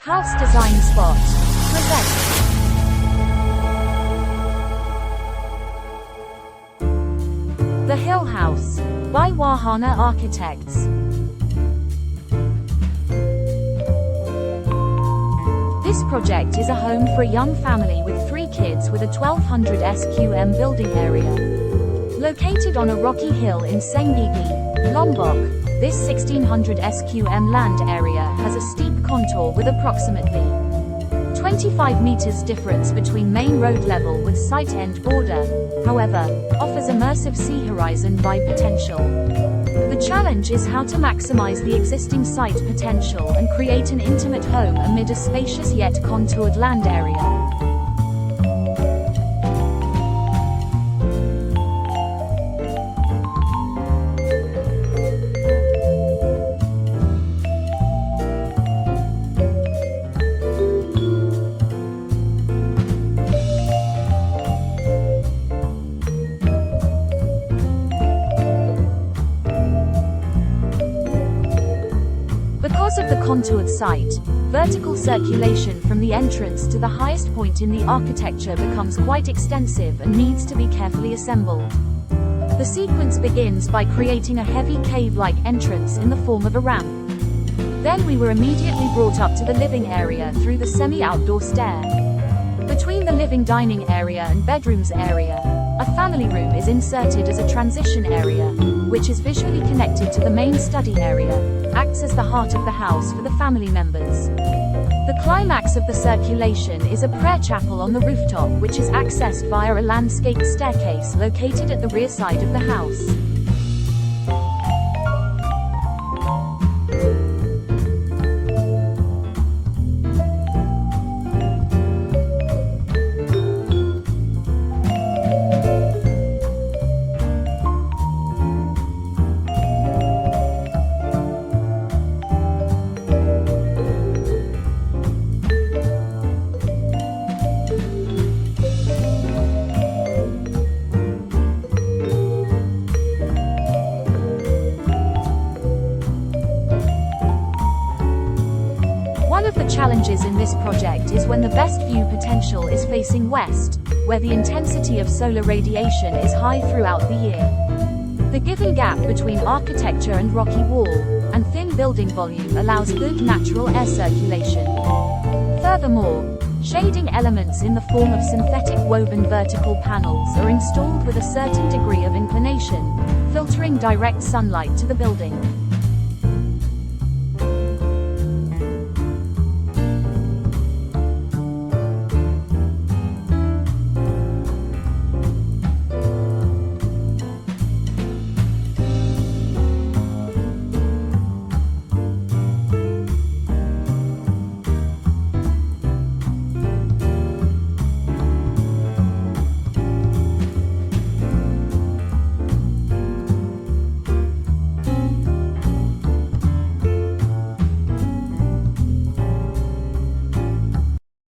House Design Spot presents The Hill House by Wahana Architects. This project is a home for a young family with 3 kids with a 1200 SQM building area. Located on a rocky hill in Senggigi, Lombok, this 1600 SQM land area has a steep contour with approximately 25 meters difference between main road level with site end border, however, offers immersive sea horizon vibe potential. The challenge is how to maximize the existing site potential and create an intimate home amid a spacious yet contoured land area. Because of the contoured site, vertical circulation from the entrance to the highest point in the architecture becomes quite extensive and needs to be carefully assembled. The sequence begins by creating a heavy cave-like entrance in the form of a ramp. Then we were immediately brought up to the living area through the semi-outdoor stair. Between the living dining area and bedrooms area, a family room is inserted as a transition area, which is visually connected to the main study area, acts as the heart of the house for the family members. The climax of the circulation is a prayer chapel on the rooftop, which is accessed via a landscaped staircase located at the rear side of the house. One of the challenges in this project is when the best view potential is facing west, where the intensity of solar radiation is high throughout the year. The given gap between architecture and rocky wall, and thin building volume allows good natural air circulation. Furthermore, shading elements in the form of synthetic woven vertical panels are installed with a certain degree of inclination, filtering direct sunlight to the building.